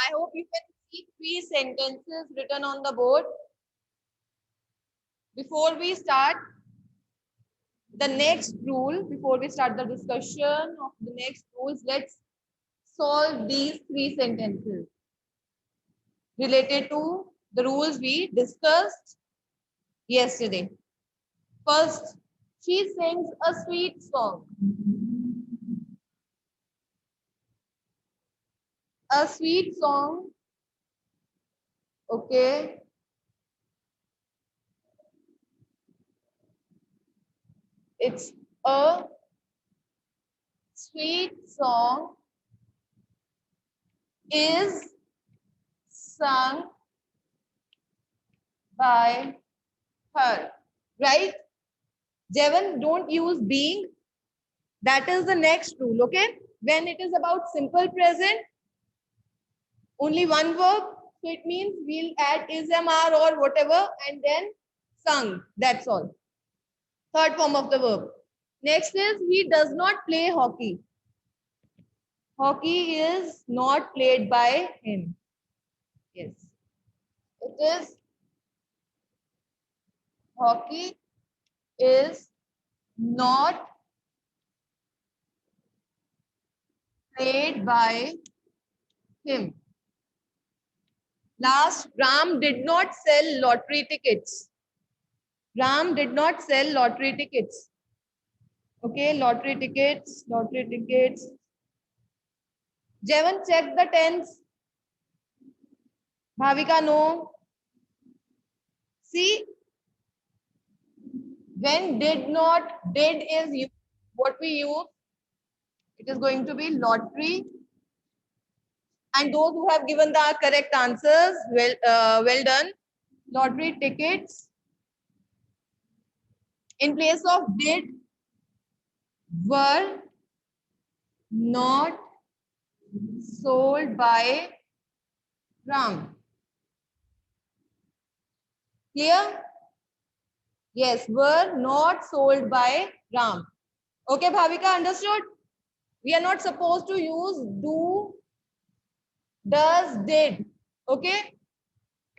I hope you can see 3 sentences written on the board. Before we start the next rule, before we start the discussion of the next rules, let's solve these 3 sentences related to the rules we discussed yesterday. First, she sings a sweet song. A sweet song, okay. It's a sweet song is sung by her, right? Jevan, don't use being. That is the next rule, okay? When it is about simple present, only one verb. So it means we'll add is, am, are or whatever and then sung. That's all. Third form of the verb. Next is he does not play hockey. Hockey is not played by him. Yes. It is hockey is not played by him. Last, Ram did not sell lottery tickets. Ram did not sell lottery tickets. Okay, lottery tickets, lottery tickets. Jevan, check the tense. Bhavika, no. See, when did not, did is used, what we use, it is going to be lottery. And those who have given the correct answers, well done. Lottery tickets. In place of did, were not sold by Ram. Clear? Yes, were not sold by Ram. Okay, Bhavika, understood? We are not supposed to use do, does, did. Okay?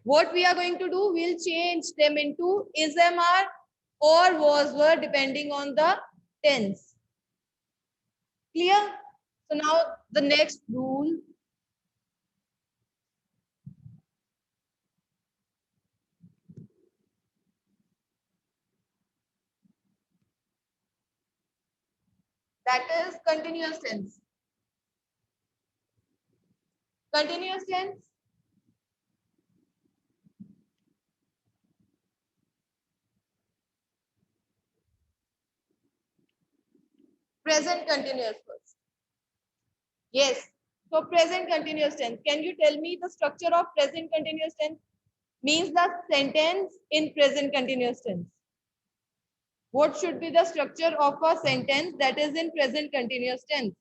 What we are going to do, we'll change them into is, am, are or was, were, depending on the tense. Clear? So now the next rule. That is continuous tense. Continuous tense. Present continuous first. Yes. So present continuous tense. Can you tell me the structure of present continuous tense? Means the sentence in present continuous tense. What should be the structure of a sentence that is in present continuous tense?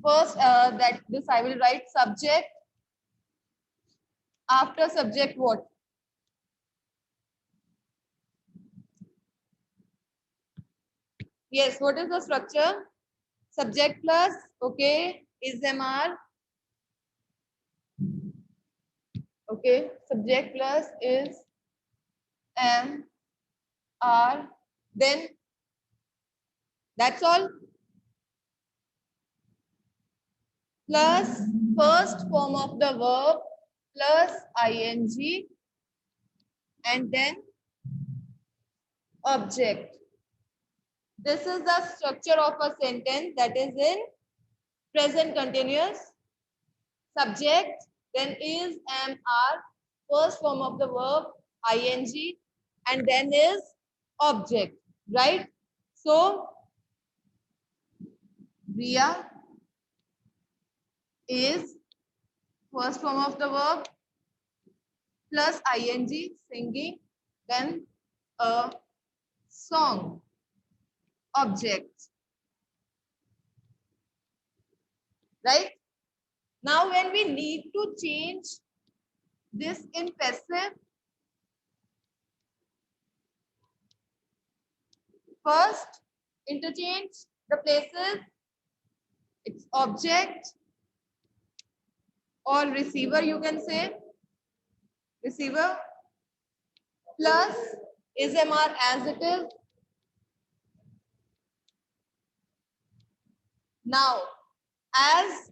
First, that this I will write subject. After subject, what? Yes, what is the structure? Subject plus, okay, is MR. Okay, subject plus is M R. Then that's all. Plus first form of the verb plus ing and then object. This is the structure of a sentence that is in present continuous. Subject, then is, am, are, first form of the verb ing, and then is object, right? So Riya is first form of the verb plus ing, singing, then a song, object, right? Now when we need to change this in passive, first interchange the places, its object or receiver, you can say, receiver, plus is MR as it is. Now, as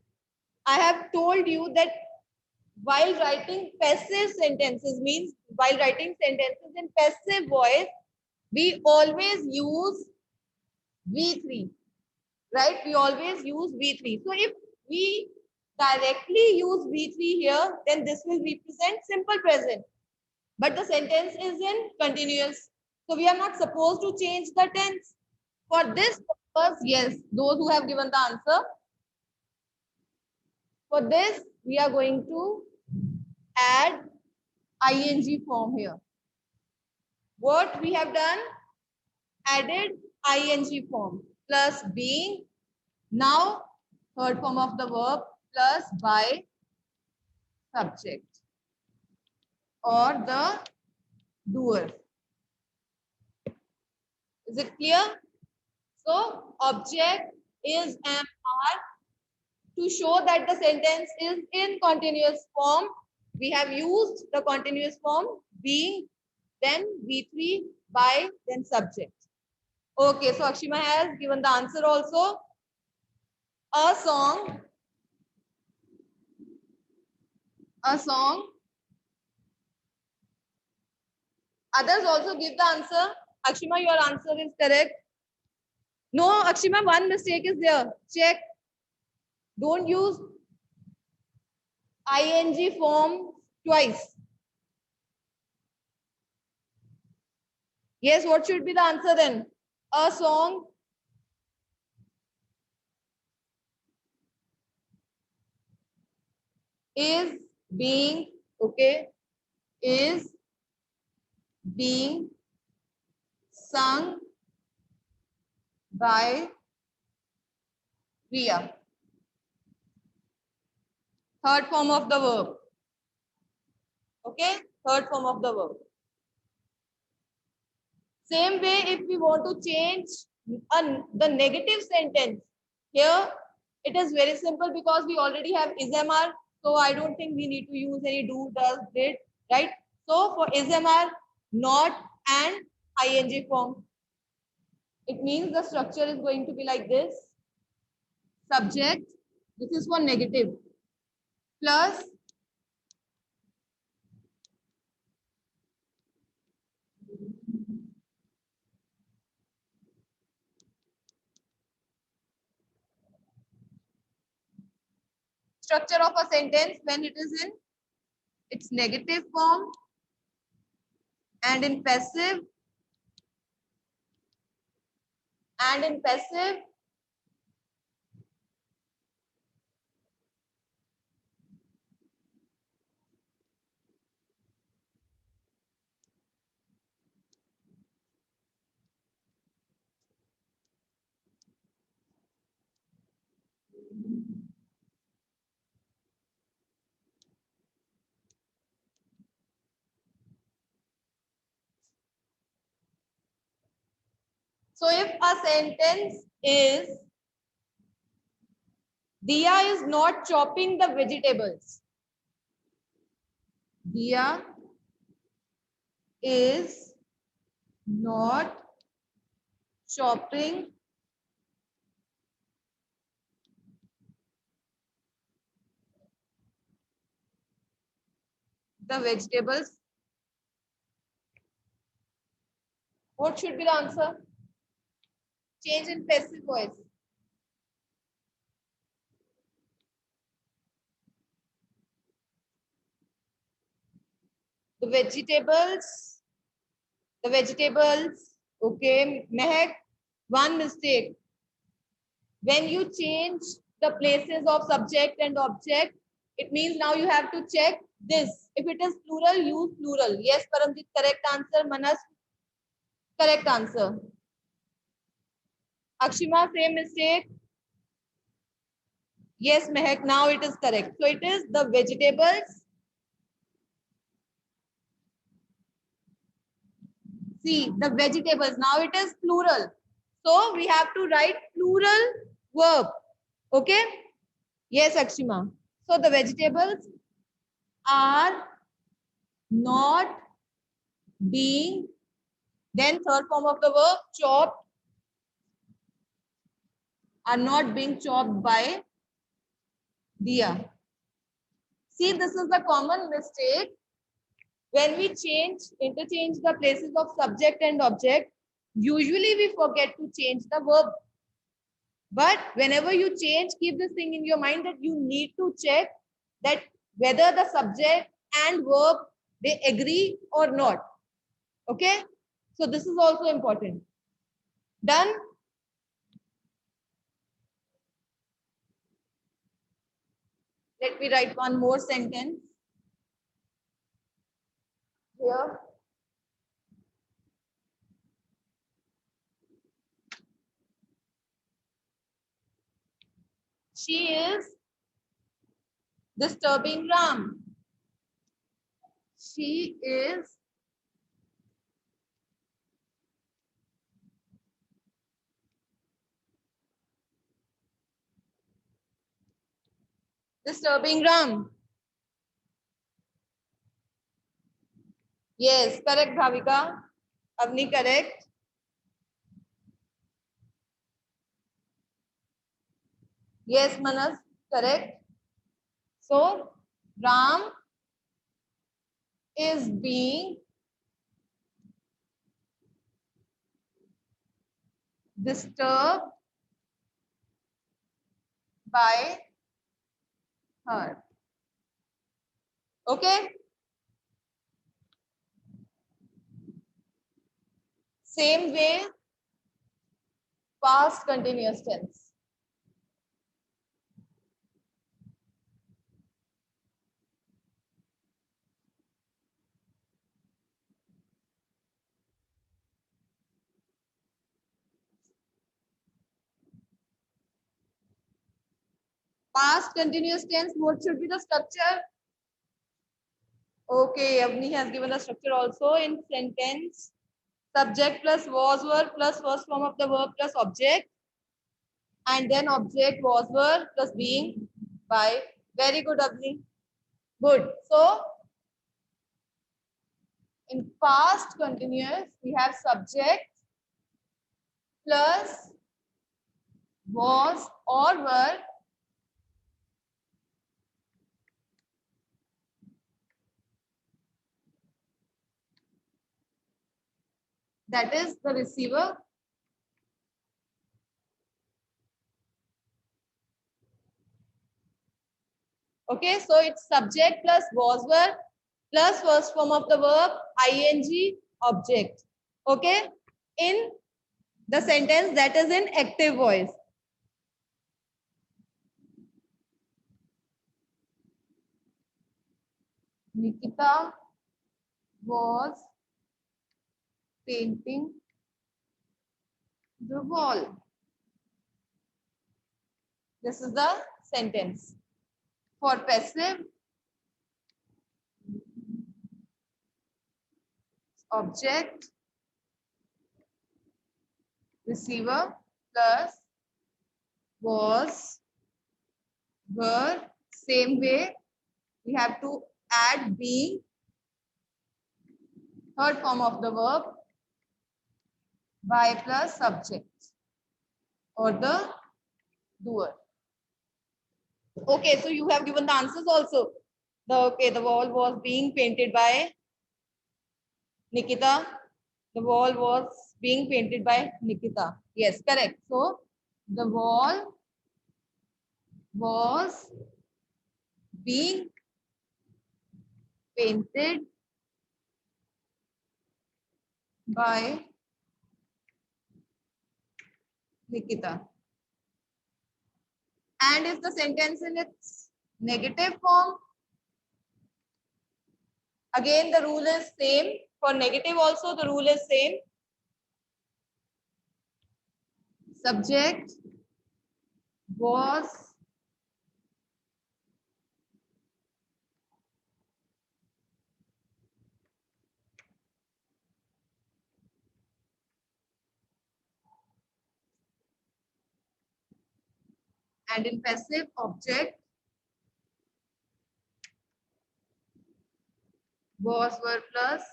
I have told you that while writing passive sentences, means while writing sentences in passive voice, we always use V3, right? We always use V3. So if we directly use V3 here, then this will represent simple present. But the sentence is in continuous. So we are not supposed to change the tense. For this purpose, yes, those who have given the answer, for this, we are going to add ing form here. What we have done? Added ing form plus being, now third form of the verb, plus by subject or the doer. Is it clear? So object is MR. To show that the sentence is in continuous form, we have used the continuous form being, then V3 by, then subject. Okay, so Akshima has given the answer also. A song. A song. Others also give the answer. Akshima, your answer is correct. No, Akshima, one mistake is there. Check. Don't use ing form twice. Yes, what should be the answer then? A song is being, okay, is being sung by Riya. Third form of the verb. Okay, third form of the verb. Same way, if we want to change the negative sentence, here it is very simple because we already have is-mr. So I don't think we need to use any do, does, did, right? So for is-mr, not and ing form. It means the structure is going to be like this. Subject, this is for negative, plus structure of a sentence when it is in its negative form and in passive So if a sentence is Diya is not chopping the vegetables. Diya is not chopping the vegetables. What should be the answer? Change in passive voice. The vegetables, okay, Mehak, one mistake. When you change the places of subject and object, it means now you have to check this. If it is plural, use plural. Yes, Paramjit, correct answer. Manas, correct answer. Akshima, same mistake. Yes, Mehak, now it is correct. So it is the vegetables. See, the vegetables. Now it is plural. So we have to write plural verb. Okay? Yes, Akshima. So the vegetables are not being, then third form of the verb, chopped, are not being chopped by Diya. See, this is the common mistake. When we interchange the places of subject and object, usually we forget to change the verb. But whenever you change, keep this thing in your mind that you need to check that whether the subject and verb, they agree or not. Okay? So this is also important. Done? Let me write one more sentence here. She is disturbing Ram. She is disturbing Ram. Yes, correct, Bhavika. Avni, correct. Yes, Manas, correct. So, Ram is being disturbed by her. Okay? Same way, past continuous tense. Past continuous tense, what should be the structure? Okay, Avni has given the structure also in sentence. Subject plus was were plus first form of the verb plus object. And then object was were plus being by. Very good, Avni. Good. So, in past continuous, we have subject plus was or were that is the receiver. Okay, so it's subject plus was were plus first form of the verb ing object. Okay, in the sentence that is in active voice. Nikita was painting the wall. This is the sentence. For passive, object, receiver plus was, were. Same way, we have to add being, third form of the verb, by plus subject or the doer. Okay, so you have given the answers also. The wall was being painted by Nikita. The wall was being painted by Nikita. Yes, correct. So the wall was being painted by Nikita. And if the sentence in its negative form, again the rule is same. For negative also the rule is same. Subject was and in passive object was, were plus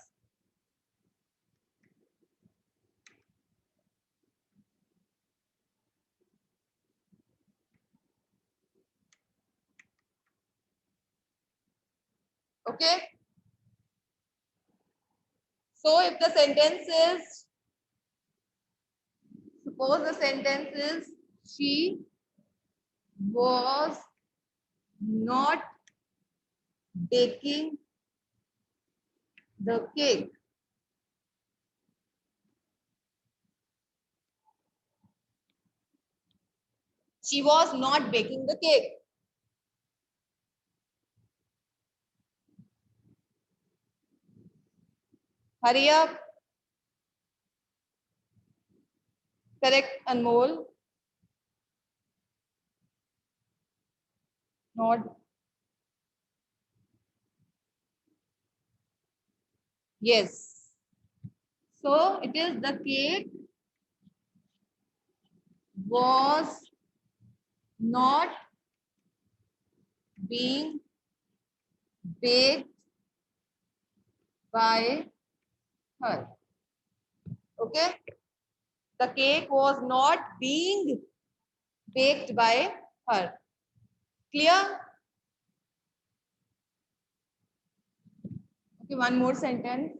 okay. So if the sentence is, suppose the sentence is she was not baking the cake. She was not baking the cake. Hurry up. Correct, Anmol. Not. Yes. So it is the cake was not being baked by her. Okay. The cake was not being baked by her. Clear? Okay, one more sentence.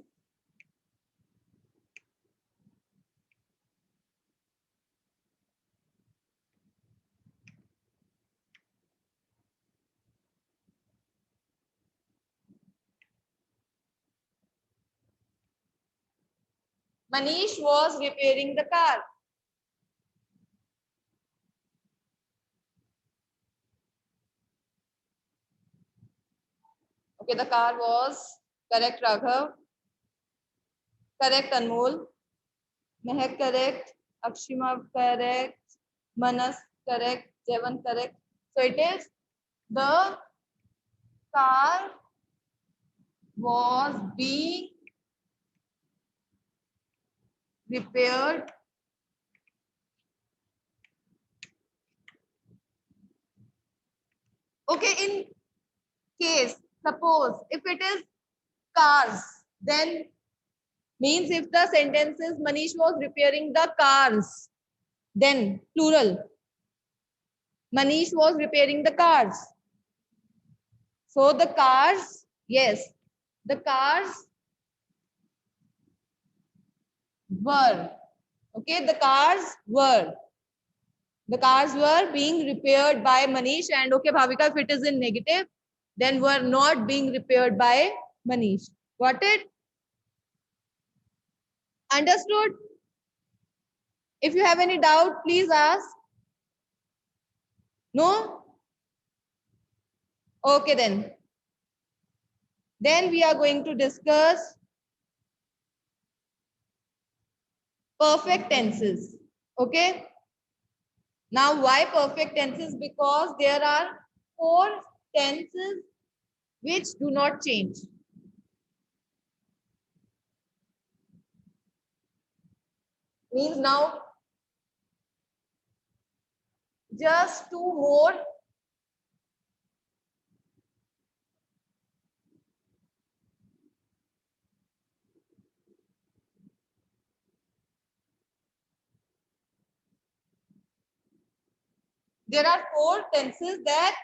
Manish was repairing the car. Okay, the car was correct, Raghav. Correct, Anmol. Mehak correct. Akshima correct. Manas correct. Jevan correct. So it is the car was being repaired okay. In case, suppose if it is cars, then means if the sentence is Manish was repairing the cars, then plural. Manish was repairing the cars. So the cars, yes, the cars were, okay, the cars were being repaired by Manish, and okay, Bhavika, if it is in negative, then were not being repaired by Manish. Got it? Understood? If you have any doubt, please ask. No? Okay then. Then we are going to discuss perfect tenses. Okay? Now why perfect tenses? Because there are 4 tenses which do not change. Means now just 2 more. There are 4 tenses that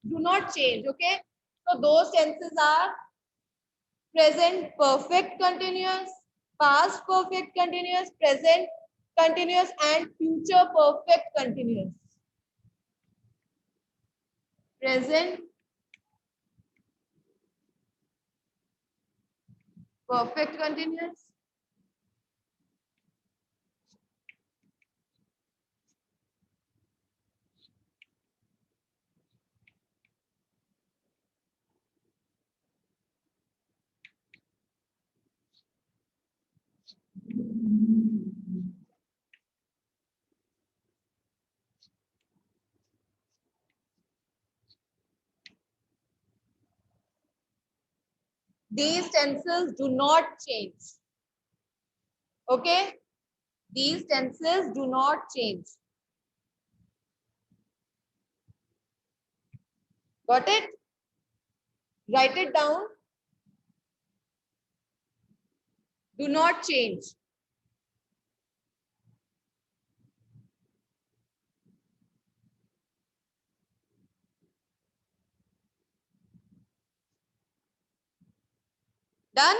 do not change. Okay? So those tenses are present perfect continuous, past perfect continuous, present continuous, and future perfect continuous. Present perfect continuous, these tenses do not change. Okay? These tenses do not change. Got it? Write it down. Do not change. Done?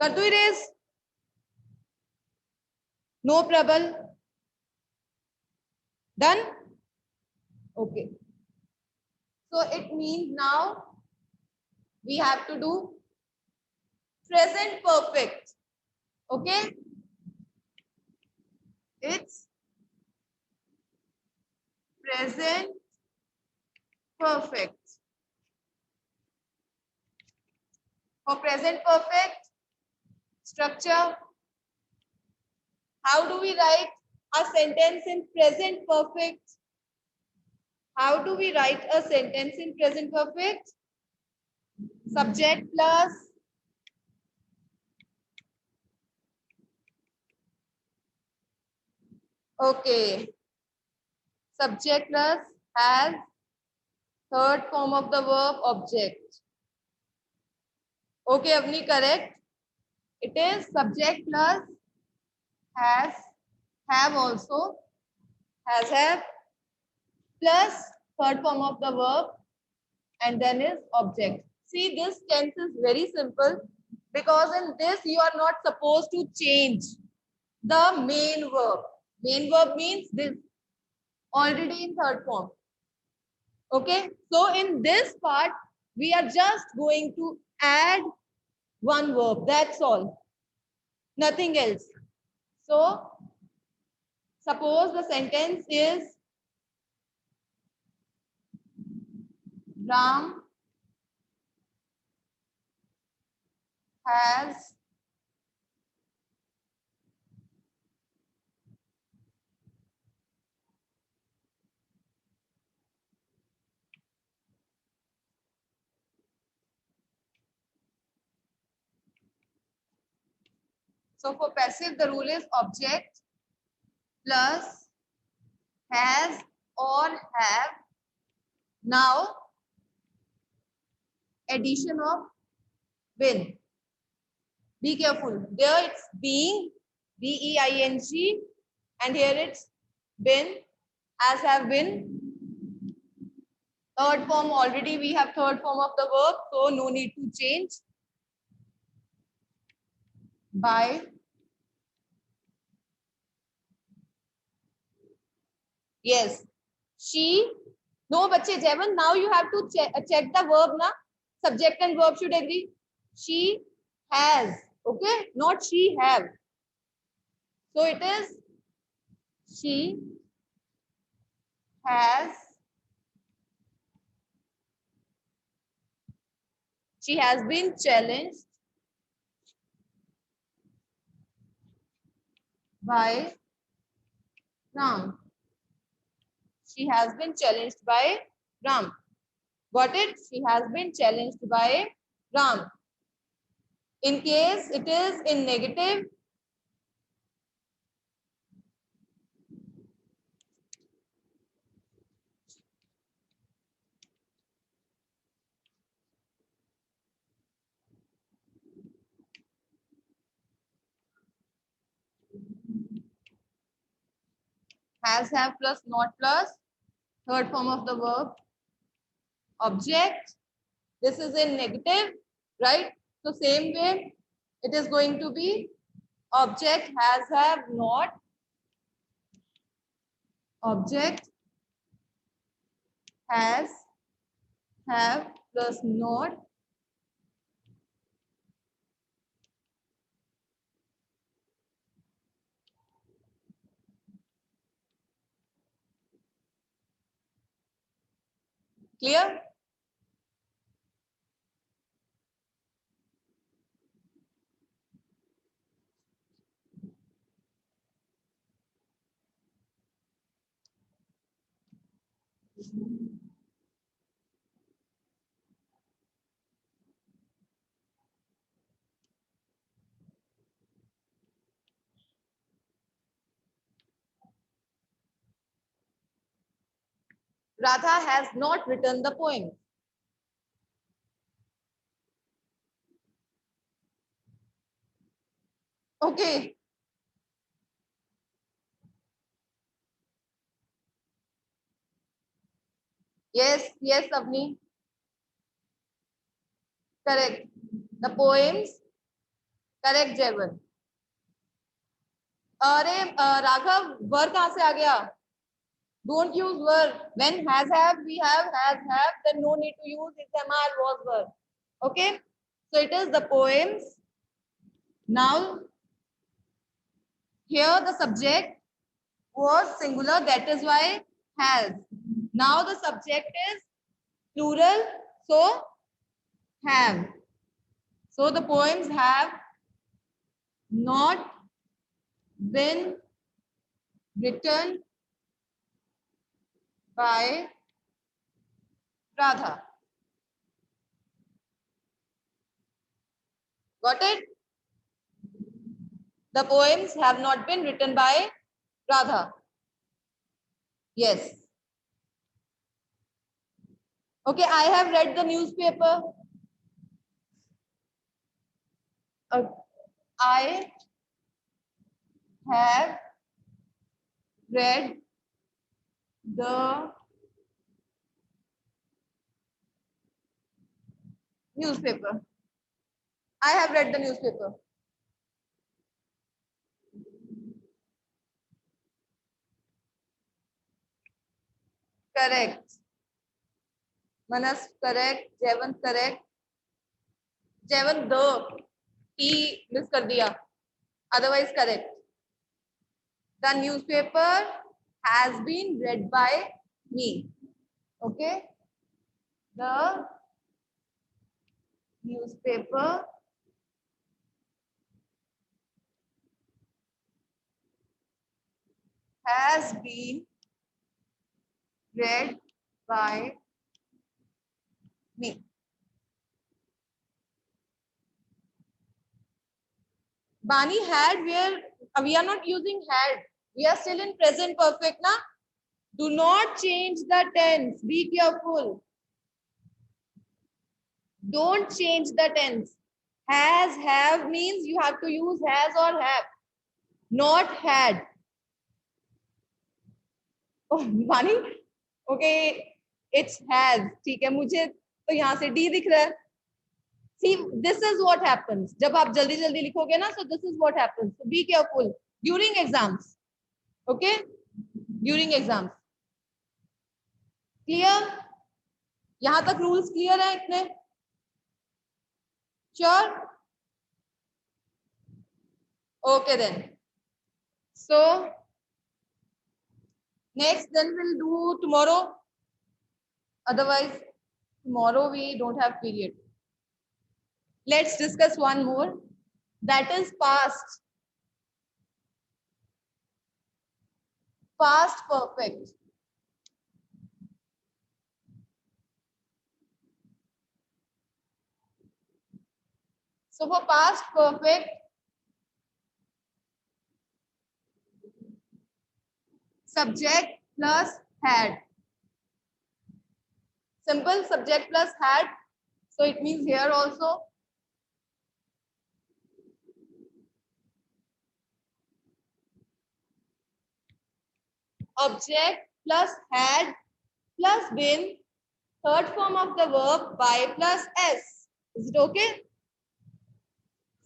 कर दो erase? No Prabal. Done? Okay. So it means now we have to do present perfect. Okay? It's present perfect. For present perfect structure, how do we write a sentence in present perfect? How do we write a sentence in present perfect? Subject plus okay. Subject plus has third form of the verb object. Okay, Avni, correct. It is subject plus has, have also, has have plus third form of the verb and then is object. See, this tense is very simple because in this you are not supposed to change the main verb. Main verb means this already in third form. Okay, so in this part we are just going to add one verb. That's all. Nothing else. So suppose the sentence is Ram has so for passive the rule is object plus has or have. Now addition of been. Be careful. There it's being, B-E-I-N-G, and here it's been, as have been. Third form already we have third form of the verb, so no need to change. By yes, she. No, bache Jevan. Now you have to check the verb na. Subject and verb should agree. She has. Okay, not she have. So it is she has. She has been challenged by Ram. She has been challenged by Ram. Got it? She has been challenged by Ram. In case it is in negative, has, have plus not plus, third form of the verb, object. This is in negative, right? So same way, it is going to be object, has, have, not, object, has, have plus not, clear? Radha has not written the poem. Okay. Yes, yes, Avni. Correct. The poems. Correct, Jevan. अरे राघव वर कहाँ से आ गया? Don't use were. When has have, we have, then no need to use is MR was were. Okay. So it is the poems. Now here the subject was singular, that is why has. Now the subject is plural, so have. So the poems have not been written by Radha. Got it? The poems have not been written by Radha. Yes. Okay, I have read the newspaper. I have read the newspaper. I have read the newspaper. Correct. Manas correct. Jevan correct. Jevan the T miss कर दिया. Otherwise correct. The newspaper has been read by me. Okay. The newspaper has been read by me. Bani had, where we are not using had. We are still in present perfect, na? Do not change the tense. Be careful. Don't change the tense. Has, have means you have to use has or have, not had. Oh, Bani? Okay, it's has. ठीक है, मुझे तो यहाँ से D दिख रहा है. See, this is what happens. जब आप जल्दी जल्दी लिखोगे ना, so this is what happens. So be careful during exams. Okay? During exams. Clear? यहाँ तक rules clear है इतने? Sure? Okay then. So next then we'll do tomorrow. Otherwise, tomorrow we don't have period. Let's discuss one more. That is past. Past perfect. So for past perfect, subject plus had. Simple subject plus had. So it means here also. Object plus had plus been, third form of the verb by plus s. Is it okay?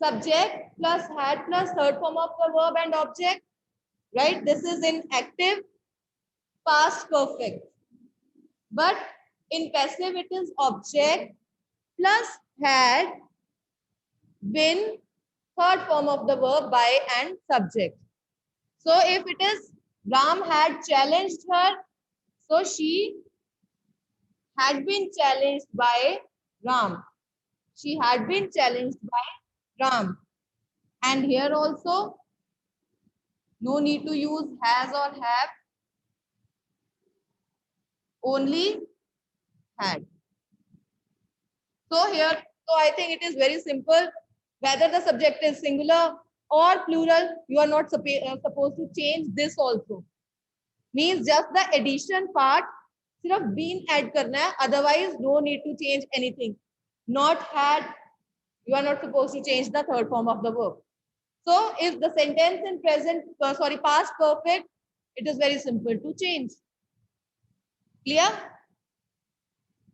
Subject plus had plus third form of the verb and object. Right? This is in active past perfect. But in passive, it is object plus had been, third form of the verb by and subject. So if it is Ram had challenged her, so she had been challenged by Ram. She had been challenged by Ram. And here also, no need to use has or have, only had. So here, so I think it is very simple. Whether the subject is singular or plural, you are not supposed to change this also. Means just the addition part सिर्फ been add करना है, otherwise no need to change anything. Not had, you are not supposed to change the third form of the verb. So if the sentence in present, past perfect, it is very simple to change. Clear?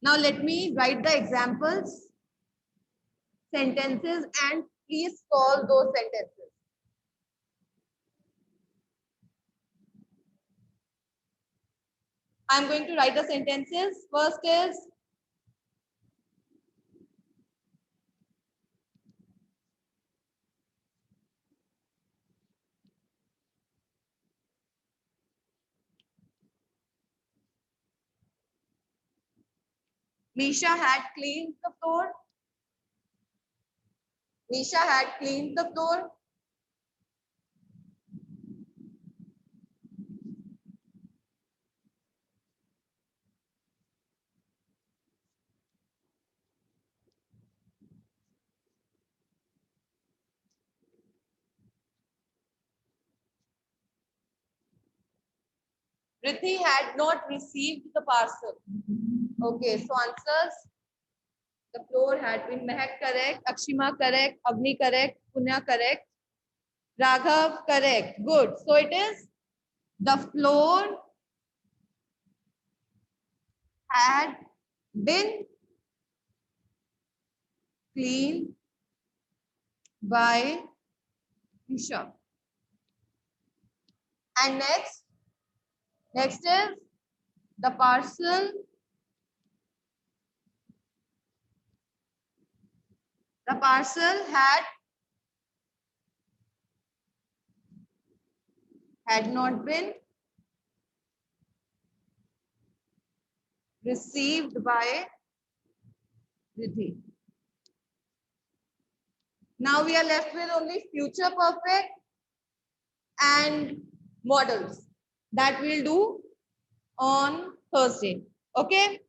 Now let me write the examples, sentences, and please solve those sentences. I'm going to write the sentences. First is, Misha had cleaned the floor. Misha had cleaned the floor. Rithi had not received the parcel. Okay, so answers. The floor had been Mehak correct, Akshima correct, Avni correct, Punya correct, Raghav correct. Good. So it is the floor had been cleaned by Isha. And next is the parcel. The parcel had not been received by Riddhi. Now we are left with only future perfect and models that we'll do on Thursday. Okay.